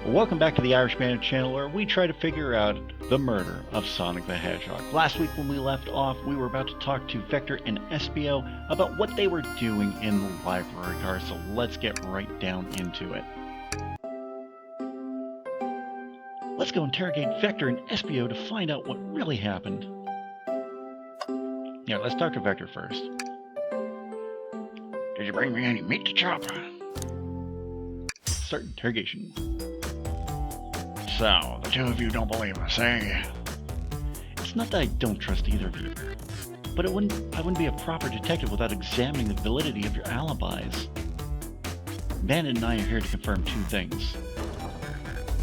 Welcome back to the Irish Bandit channel, where we try to figure out the murder of Sonic the Hedgehog. Last week when we left off, we were about to talk to Vector and Espio about what they were doing in the library car, so let's get right down into it. Let's go interrogate Vector and Espio to find out what really happened. Yeah, let's talk to Vector first. Did you bring me any meat to chop? Start interrogation. So, the two of you don't believe us, eh? It's not that I don't trust either of you, but I wouldn't be a proper detective without examining the validity of your alibis. Bandit and I are here to confirm two things.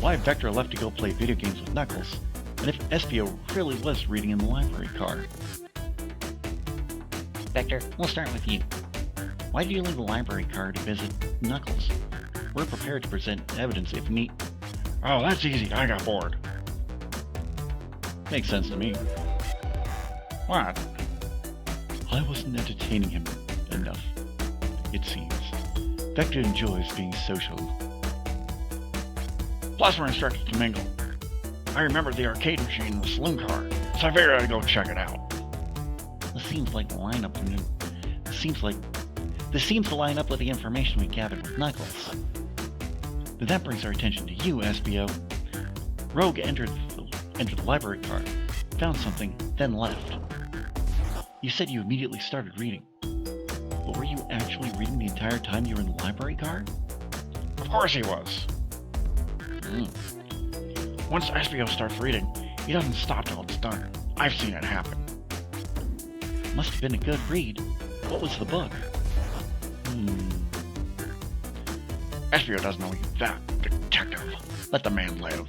Why Vector left to go play video games with Knuckles, and if Espio really was reading in the library car. Vector, we'll start with you. Why did you leave the library car to visit Knuckles? We're prepared to present evidence if need. Oh, that's easy. I got bored. Makes sense to me. What? I wasn't entertaining him enough, it seems. Vector enjoys being social. Plus, we're instructed to mingle. I remembered the arcade machine in the saloon car, so I figured I'd go check it out. This seems to line up with the information we gathered with Knuckles. But that brings our attention to you, Espio. Rogue entered the library car, found something, then left. You said you immediately started reading. But were you actually reading the entire time you were in the library car? Of course he was. Once Espio starts reading, he doesn't stop till it's done. I've seen it happen. Must have been a good read. What was the book? Espio doesn't know he's that detective. Let the man live.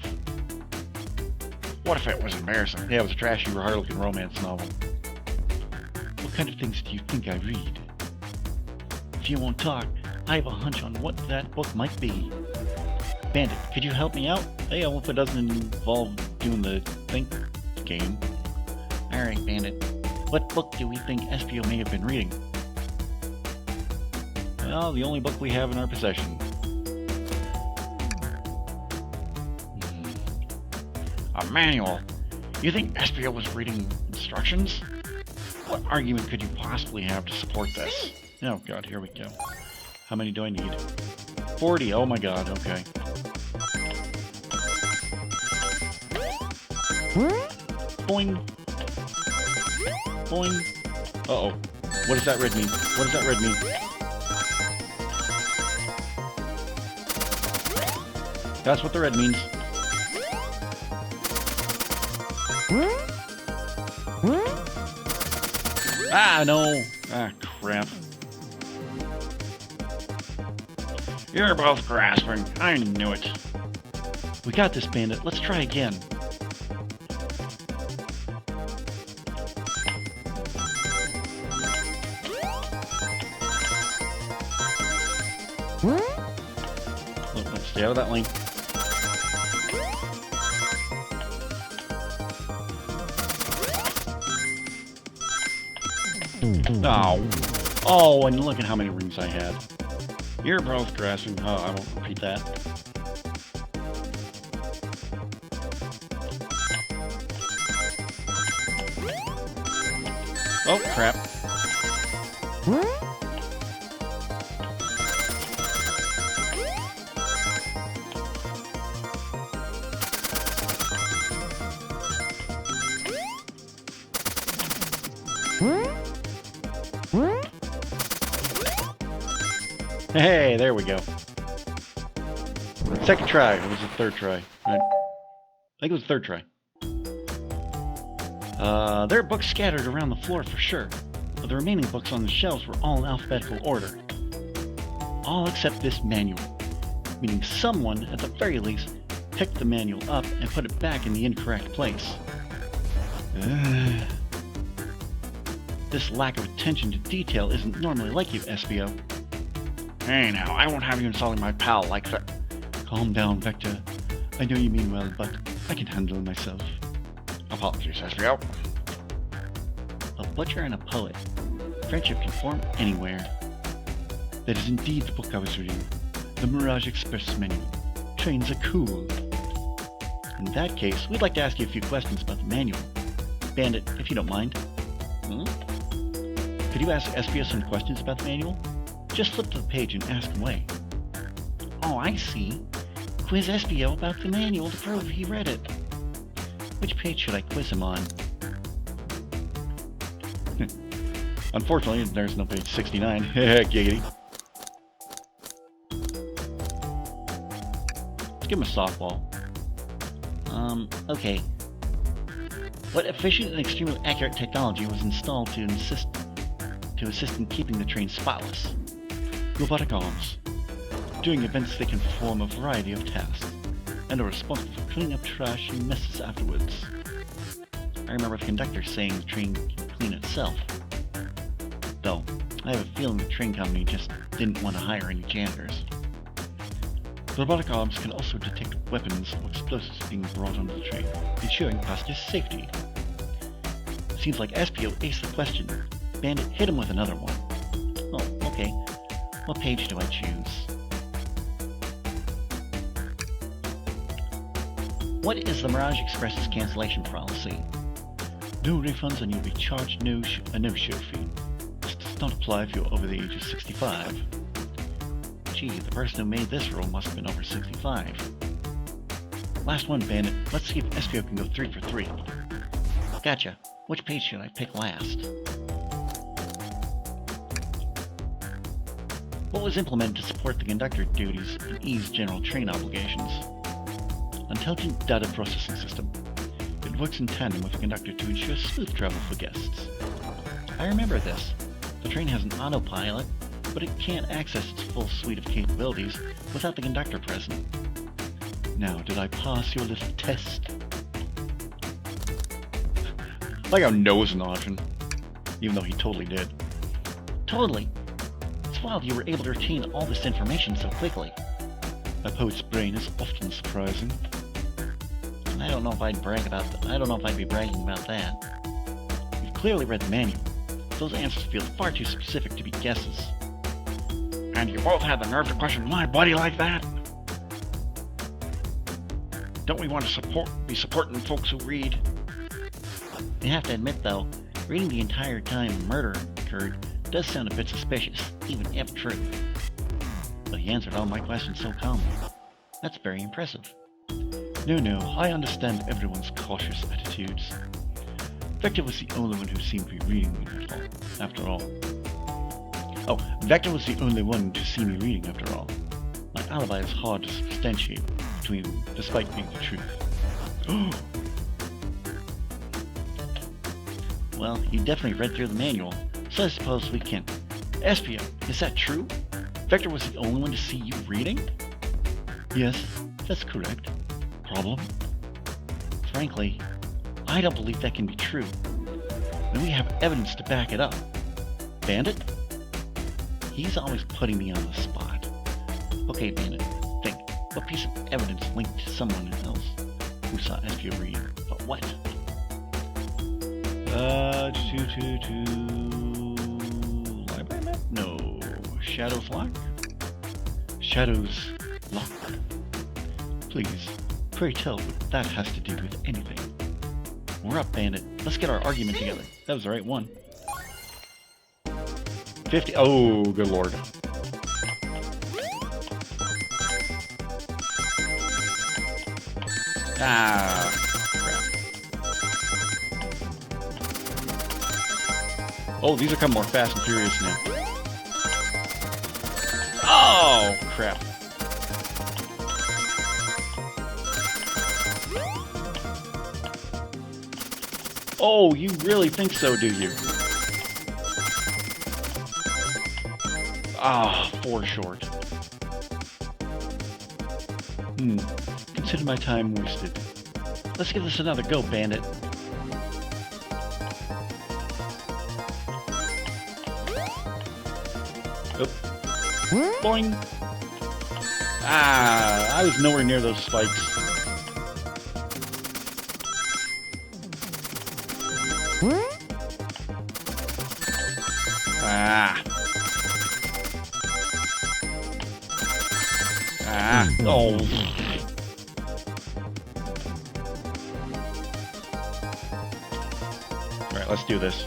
What if it was embarrassing? Yeah, it was a trashy Harlequin romance novel. What kind of things do you think I read? If you won't talk, I have a hunch on what that book might be. Bandit, could you help me out? Hey, I hope it doesn't involve doing the think game. Alright, Bandit. What book do we think Espio may have been reading? Well, the only book we have in our possession. A manual? You think Espio was reading instructions? What argument could you possibly have to support this? Oh god, here we go. How many do I need? 40, oh my god, okay. Boing. Boing. Uh-oh. What does that red mean? What does that red mean? That's what the red means. Ah, no! Ah, crap. You're both grasping. I knew it. We got this, Bandit. Let's try again. Look, stay out of that lane. Oh. Oh, and look at how many rings I had. You're both grasping. Oh, I won't repeat that. Oh, crap. Hey, there we go. Second try. It was the third try. I think it was the third try. There are books scattered around the floor for sure, but the remaining books on the shelves were all in alphabetical order. All except this manual, meaning someone, at the very least, picked the manual up and put it back in the incorrect place. This lack of attention to detail isn't normally like you, Espio. Hey now, I won't have you insulting my pal like that. Calm down, Vector. I know you mean well, but I can handle myself. Apologies, Espio. A butcher and a poet. Friendship can form anywhere. That is indeed the book I was reading. The Mirage Express menu. trains are cool. In that case, we'd like to ask you a few questions about the manual. Bandit, if you don't mind. Hmm? Could you ask Espio some questions about the manual? Just flip to the page and ask away. Oh, I see. Quiz Espio about the manual to prove he read it. Which page should I quiz him on? Unfortunately, there's no page 69. Giggity. Let's give him a softball. Okay. What efficient and extremely accurate technology was installed to assist in keeping the train spotless? Robotic arms. During events, they can perform a variety of tasks, and are responsible for cleaning up trash and messes afterwards. I remember the conductor saying the train can clean itself. Though, I have a feeling the train company just didn't want to hire any janitors. The robotic arms can also detect weapons or explosives being brought onto the train, ensuring passenger safety. Seems like Espio aced the question. Bandit, hit him with another one. Oh, okay. What page do I choose? What is the Mirage Express's cancellation policy? No refunds and you'll be charged a no-show fee. This does not apply if you're over the age of 65. Gee, the person who made this rule must have been over 65. Last one, Bandit. Let's see if Espio can go 3 for 3. Gotcha. Which page should I pick last? What was implemented to support the conductor duties and ease general train obligations? Intelligent data processing system. It works in tandem with the conductor to ensure smooth travel for guests. I remember this. The train has an autopilot, but it can't access its full suite of capabilities without the conductor present. Now, did I pass your little test? Like how no is an option, even though he totally did. Totally. It's wild you were able to retain all this information so quickly. A poet's brain is often surprising. I don't know if I'd brag about that. I don't know if I'd be bragging about that. You've clearly read the manual. Those answers feel far too specific to be guesses. And you both had the nerve to question my buddy like that? Don't we want to be supporting folks who read? You have to admit, though, reading the entire time a murder occurred does sound a bit suspicious, even if true. But he answered all my questions so calmly. That's very impressive. No, I understand everyone's cautious attitudes. Vector was the only one who seemed to be reading after all. Oh, Vector was the only one to see me reading after all. My alibi is hard to substantiate despite being the truth. Well, you definitely read through the manual, so I suppose we can. Espio, is that true? Vector was the only one to see you reading? Yes, that's correct. Problem? Frankly, I don't believe that can be true. And we have evidence to back it up. Bandit? He's always putting me on the spot. Okay, Bandit, think. What piece of evidence linked to someone else who saw Espio read? But what? Library map? No. Shadow's Lock? Shadow's Lock? Please, pray tell what that has to do with anything. We're up, Bandit. Let's get our argument together. That was the right one. 50. Oh, good lord. Ah, crap. Oh, these are coming more fast and furious now. Oh, crap. Oh, you really think so, do you? Ah, 4 short. Consider my time wasted. Let's give this another go, Bandit. Oh. Boing! Ah, I was nowhere near those spikes. Ah. Ah. Oh. let's do this.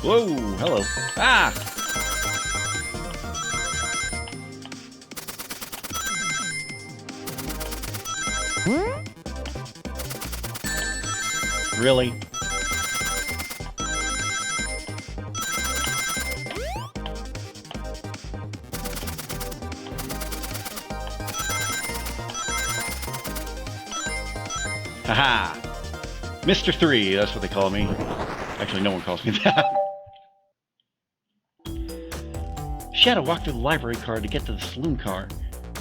Whoa, hello. Ah! Really? Haha! Mr. 3, that's what they call me. Actually, no one calls me that. Shadow walked through the library car to get to the saloon car,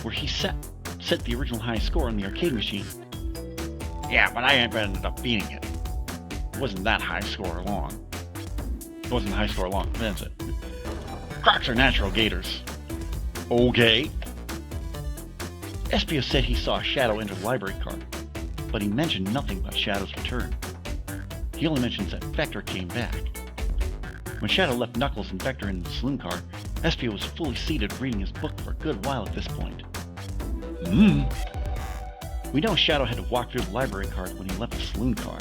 where he set the original high score on the arcade machine. Yeah, but I ended up beating it. It wasn't that high score long. It wasn't the high score long, that's it. Crocs are natural gators. Okay. Espio said he saw Shadow enter the library car, but he mentioned nothing about Shadow's return. He only mentions that Vector came back. When Shadow left Knuckles and Vector in the saloon car, Espio was fully seated reading his book for a good while at this point. We know Shadow had to walk through the library car when he left the saloon car.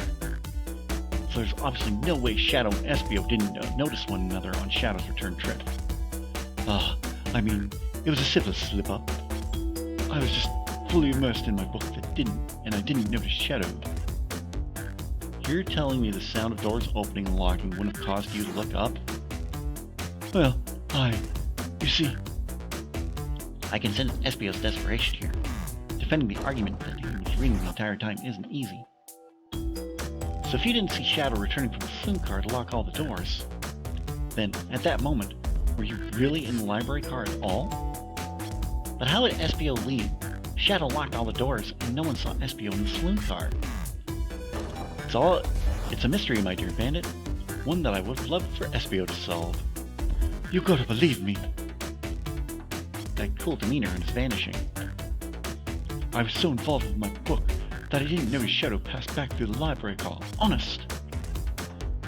So there's obviously no way Shadow and Espio didn't notice one another on Shadow's return trip. I mean, it was a simple slip-up. I was just fully immersed in my book and I didn't notice Shadow. You're telling me the sound of doors opening and locking wouldn't have caused you to look up? Well, you see, I can sense Espio's desperation here. Defending the argument that he was reading the entire time isn't easy. So if you didn't see Shadow returning from the saloon car to lock all the doors, then at that moment, were you really in the library car at all? But how did Espio leave? Shadow locked all the doors and no one saw Espio in the saloon car. It's a mystery, my dear bandit. One that I would love for Espio to solve. You gotta believe me. That cool demeanor and his vanishing. I was so involved with my book that I didn't notice Shadow pass back through the library hall. Honest.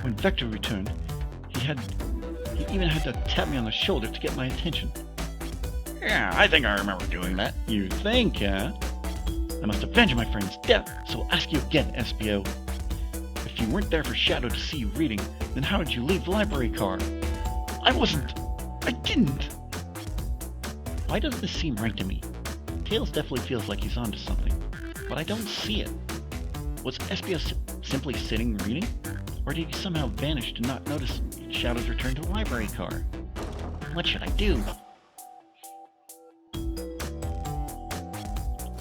When Vector returned, he even had to tap me on the shoulder to get my attention. Yeah, I think I remember doing that. You think, huh? I must avenge my friend's death, so I'll ask you again, Espio. If you weren't there for Shadow to see you reading, then how did you leave the library car? I didn't! Why doesn't this seem right to me? Tails definitely feels like he's onto something, but I don't see it. Was Espio simply sitting reading? Or did he somehow vanish to not notice Shadow's return to the library car? What should I do?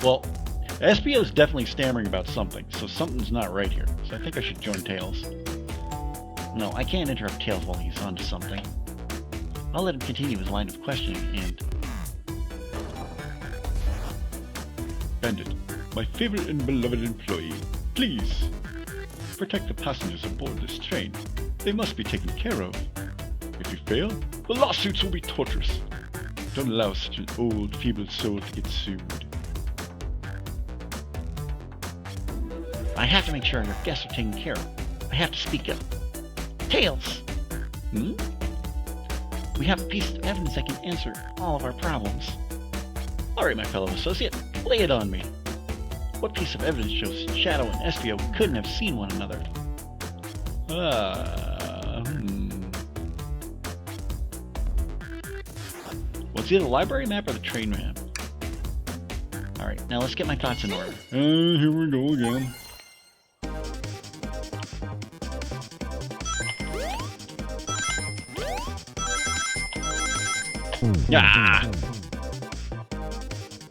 Well, Espio's definitely stammering about something, so something's not right here. So I think I should join Tails. No, I can't interrupt Tails while he's onto something. I'll let him continue his line of questioning and... Bandit, my favorite and beloved employee, please protect the passengers aboard this train. They must be taken care of. If you fail, the lawsuits will be torturous. Don't allow such an old, feeble soul to get sued. I have to make sure your guests are taken care of. I have to speak up. Tails! We have a piece of evidence that can answer all of our problems. Alright, my fellow associate, lay it on me. What piece of evidence shows Shadow and Espio couldn't have seen one another? Well, it's either the library map or the train map. Alright, now let's get my thoughts in order. Here we go again. Ah!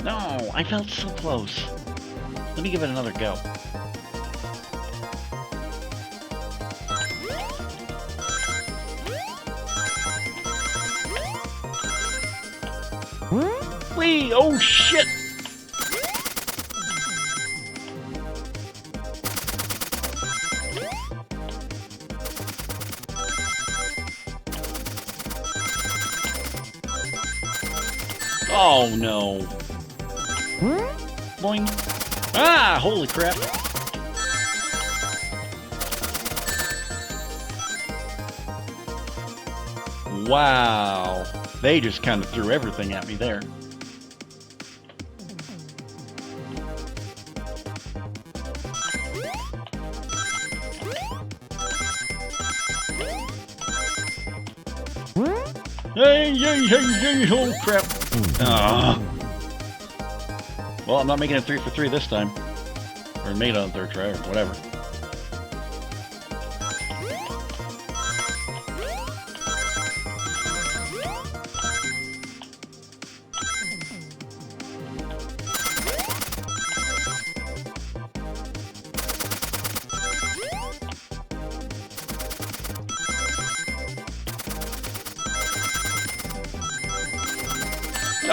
No, I felt so close. Let me give it another go. Wee! Oh shit! Oh no. Boing. Ah, holy crap. Wow. They just kind of threw everything at me there. Hey, oh crap. Ah. Well, I'm not making it 3 for 3 this time. Or made it on the third try, or whatever.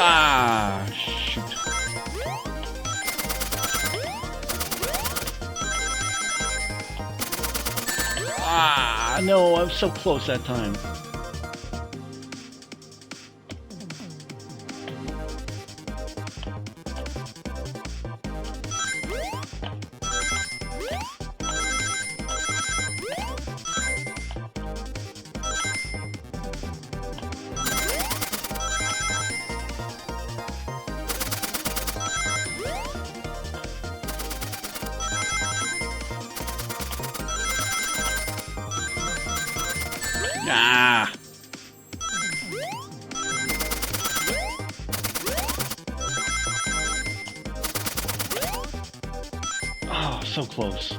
Ah, shoot. Ah, no, I was so close that time. Ah. Oh, so close.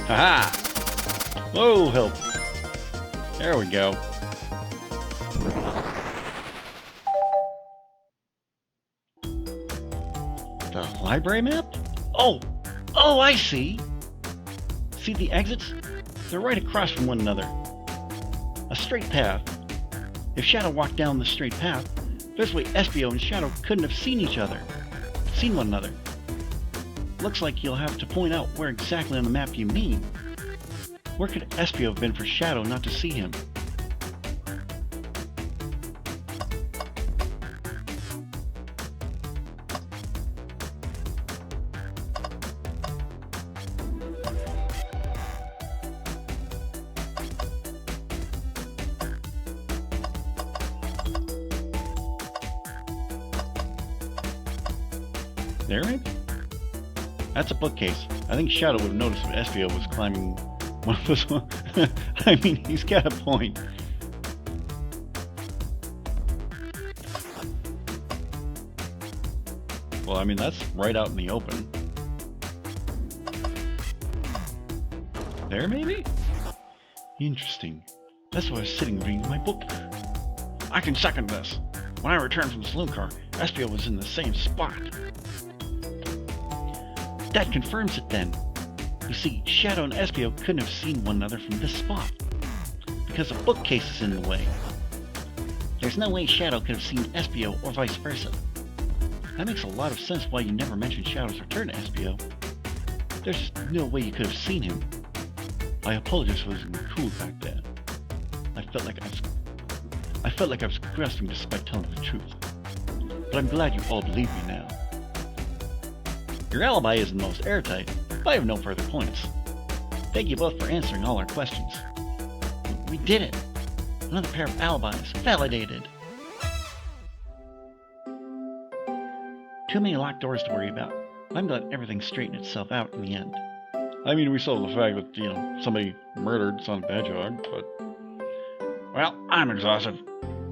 Haha! Whoa, help. There we go. The library map? Oh! Oh, I see! See the exits? They're right across from one another. A straight path. If Shadow walked down the straight path, this way Espio and Shadow couldn't have seen one another. Looks like you'll have to point out where exactly on the map you mean. Where could Espio have been for Shadow not to see him? There, maybe? That's a bookcase. I think Shadow would have noticed if Espio was climbing one of those. I mean, he's got a point. Well, I mean, that's right out in the open. There, maybe? Interesting. That's why I was sitting reading my book. I can second this. When I returned from the saloon car, Espio was in the same spot. That confirms it then. You see, Shadow and Espio couldn't have seen one another from this spot, because a bookcase is in the way. There's no way Shadow could have seen Espio or vice versa. That makes a lot of sense why you never mentioned Shadow's return to Espio. There's no way you could have seen him. I apologize for losing cool back then. I felt like I was grasping despite telling the truth. But I'm glad you all believe me now. Your alibi isn't most airtight, but I have no further points. Thank you both for answering all our questions. We did it! Another pair of alibis, validated! Too many locked doors to worry about. I'm glad everything straightened itself out in the end. I mean, we solved the fact that, somebody murdered Sonic the Hedgehog, but... Well, I'm exhausted.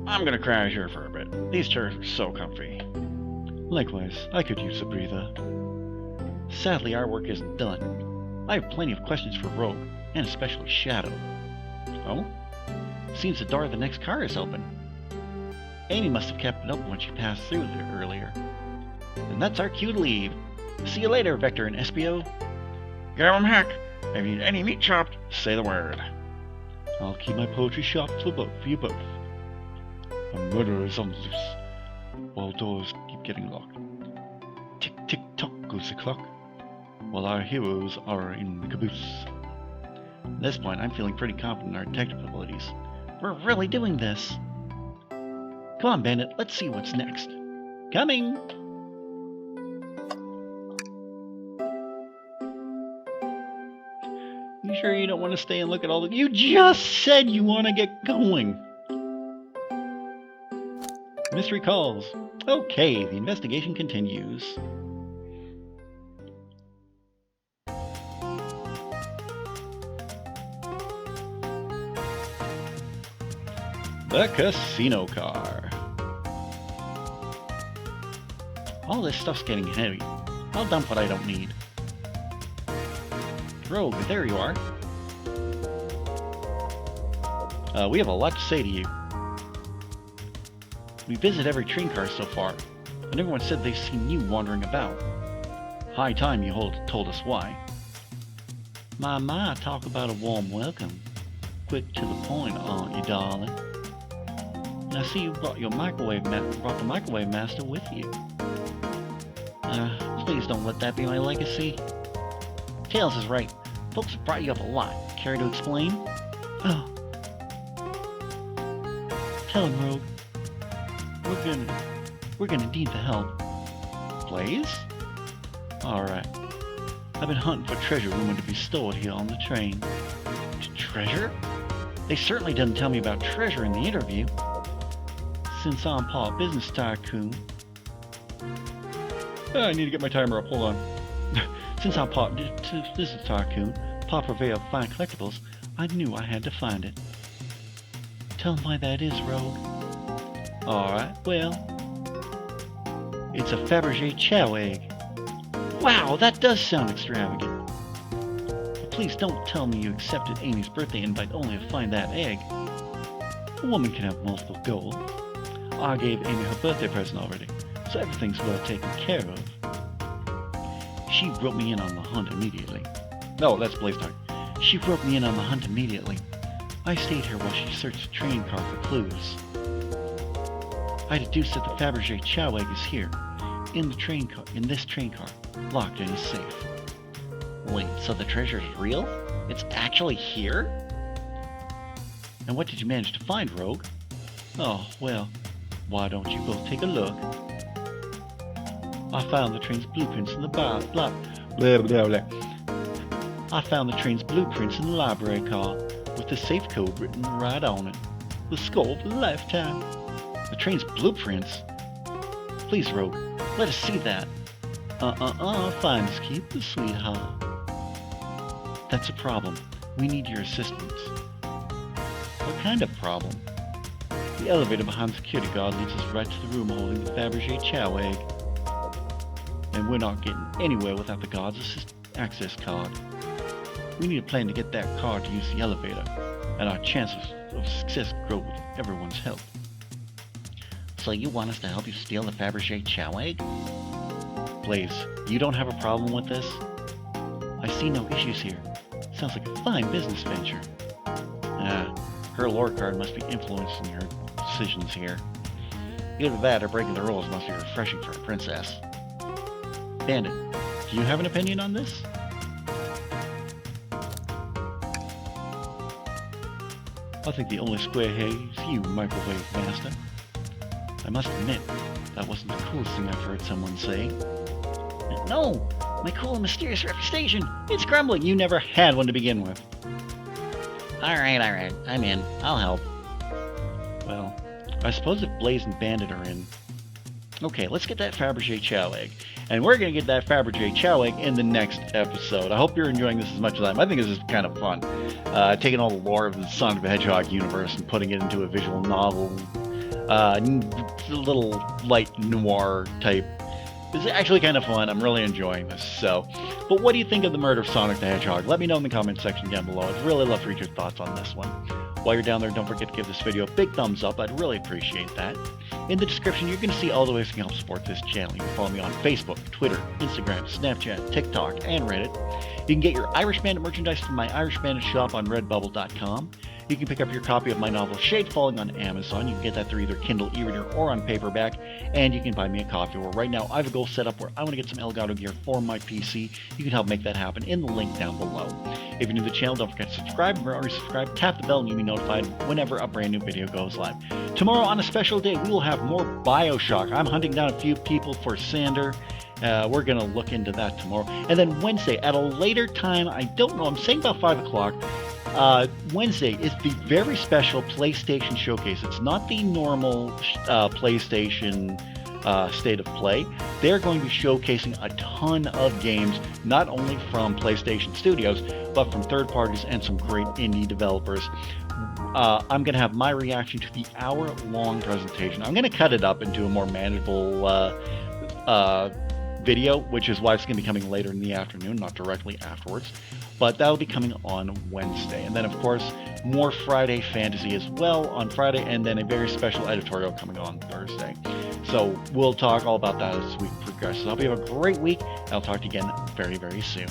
I'm gonna crash here for a bit. These chairs are so comfy. Likewise, I could use a breather. Sadly, our work isn't done. I have plenty of questions for Rogue, and especially Shadow. Oh? Seems the door of the next car is open. Amy must have kept it open when she passed through there earlier. And that's our cue to leave. See you later, Vector and Espio. Give 'em heck. If you need any meat chopped, say the word. I'll keep my poetry sharp for you both. A murderer is on the loose, while doors keep getting locked. Tick, tick, tock goes the clock, while our heroes are in the caboose. At this point, I'm feeling pretty confident in our detective abilities. We're really doing this. Come on, Bandit, let's see what's next. Coming! You sure you don't want to stay and look at all the... You just said you want to get going! Mystery calls. Okay, the investigation continues. The casino car. All this stuff's getting heavy. I'll dump what I don't need. Rogue, there you are. We have a lot to say to you. We visit every train car so far, and everyone said they've seen you wandering about. High time you told us why. My, talk about a warm welcome. Quick to the point, aren't you, darling? And I see you brought the microwave master with you. Please don't let that be my legacy. Tails is right. Folks have brought you up a lot. Care to explain? Oh. Tell him, Rogue. We're gonna need the help. Blaze? Alright. I've been hunting for treasure rumored to be stored here on the train. Treasure? They certainly didn't tell me about treasure in the interview. Since I'm part business tycoon... I need to get my timer up, hold on. Since I'm part business tycoon, part purveyor of fine collectibles, I knew I had to find it. Tell him why that is, Rogue. Alright, well... It's a Fabergé chow egg. Wow, that does sound extravagant. But please don't tell me you accepted Amy's birthday invite only to find that egg. A woman can have multiple goals. I gave Amy her birthday present already, so everything's well taken care of. She wrote me in on the hunt immediately. No, that's Blaze talk. She wrote me in on the hunt immediately. I stayed here while she searched the train car for clues. I deduced that the Fabergé chow egg is here, in this train car, locked in a safe. Wait, so the treasure is real? It's actually here? And what did you manage to find, Rogue? Oh, well, why don't you both take a look? I found the train's blueprints in the I found the train's blueprints in the library car, with the safe code written right on it. The score for the lifetime. The train's blueprints? Please, Rogue, let us see that. Finders keepers, sweetheart. That's a problem. We need your assistance. What kind of problem? The elevator behind the security guard leads us right to the room holding the Fabergé chow egg. And we're not getting anywhere without the guard's access card. We need a plan to get that card to use the elevator, and our chances of success grow with everyone's help. So you want us to help you steal the Fabergé chow egg? Blaze, you don't have a problem with this? I see no issues here. Sounds like a fine business venture. Her lore card must be influencing your decisions here. Either that or breaking the rules must be refreshing for a princess. Bandit, do you have an opinion on this? I think the only square here is you, Microwave Master. I must admit, that wasn't the coolest thing I've heard someone say. No! My cool and mysterious reputation! It's crumbling! You never had one to begin with. Alright, I'm in. I'll help. Well, I suppose if Blaze and Bandit are in... Okay, let's get that Fabergé chow egg. And we're going to get that Fabergé chow egg in the next episode. I hope you're enjoying this as much as I am. I think this is kind of fun. Taking all the lore of the Sonic the Hedgehog universe and putting it into a visual novel. A little light noir type. It's actually kind of fun. I'm really enjoying this. So, but what do you think of the murder of Sonic the Hedgehog? Let me know in the comment section down below. I'd really love to read your thoughts on this one. While you're down there, don't forget to give this video a big thumbs up. I'd really appreciate that. In the description, you're going to see all the ways you can help support this channel. You can follow me on Facebook, Twitter, Instagram, Snapchat, TikTok, and Reddit. You can get your Irish Bandit merchandise from my Irish Bandit shop on redbubble.com. you can pick up your copy of my novel Shade Falling on Amazon. You can get that through either Kindle e-reader or on paperback, and you can buy me a coffee. Where right now I have a goal set up where I want to get some Elgato gear for my PC. You can help make that happen in the link down below. If you're new to the channel, don't forget to subscribe. If you're already subscribed, tap the bell and you'll be notified whenever a brand new video goes live. Tomorrow on a special day, we will have more Bioshock. I'm hunting down a few people for Sander. We're going to look into that tomorrow. And then Wednesday, at a later time, I don't know, I'm saying about 5 o'clock, Wednesday is the very special PlayStation Showcase. It's not the normal PlayStation State of Play. They're going to be showcasing a ton of games, not only from PlayStation Studios, but from third parties and some great indie developers. I'm going to have my reaction to the hour-long presentation. I'm going to cut it up into a more manageable video, which is why it's going to be coming later in the afternoon, not directly afterwards. But that'll be coming on Wednesday. And then, of course, more Friday fantasy as well on Friday, and then a very special editorial coming on Thursday. So we'll talk all about that as the week progresses. I hope you have a great week. I'll talk to you again very, very soon.